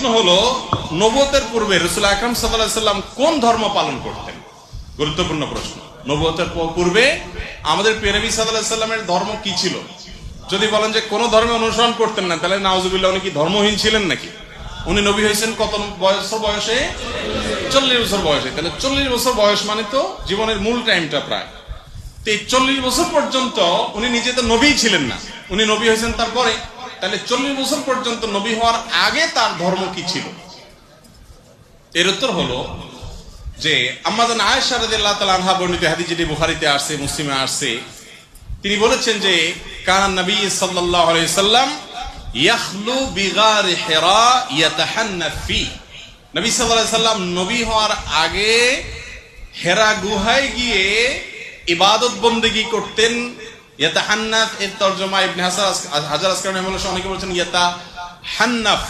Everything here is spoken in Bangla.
প্রশ্ন হলো, নবুয়তের পূর্বে রাসূল আকরাম সাল্লাল্লাহু আলাইহি সাল্লাম কোন ধর্ম পালন করতেন? গুরুত্বপূর্ণ প্রশ্ন। নবুয়তের পূর্বে আমাদের প্রিয় নবী সাল্লাল্লাহু আলাইহি সাল্লামের ধর্ম কি ছিল? যদি বলেন যে কোন ধর্মে অনুসরণ করতেন না, তাহলে নাউজুবিল্লাহ, উনি কি ধর্মহীন ছিলেন নাকি? উনি নবী হয়েছেন কত বয়সে? 40 বছর বয়সে। তাহলে 40 বছর বয়স মানে তো জীবনের মূল টাইমটা প্রায়। তো এই 40 বছর পর্যন্ত উনি নিজে তো নবী ছিলেন না, উনি নবী হয়েছেন তারপরে। তাহলে 40 বছর পর্যন্ত নবী হওয়ার আগে তার ধর্ম কি ছিল? এর উত্তর হলো যে আম্মা জান আয়েশা রাদিয়াল্লাহু তাআলা আনহা বর্ণিত হাদিস, যেটি বুখারীতে আসছে, মুসলিমে আসছে, তিনি বলেছেন যে কানা নবী সাল্লাল্লাহু আলাইহি সাল্লাম ইয়াখলু বিগার হিরা ইয়াতাহান্নাফ ফি। নবী সাল্লাল্লাহু আলাইহি সাল্লাম নবী হওয়ার আগে হেরা গুহায় গিয়ে ইবাদত বন্দেগী করতেন। ইয়াতাহান্নাফ এর তরজমা ইবনে হাজার আসকালানী অনেকে বলেছেন ইয়াতাহান্নাফ,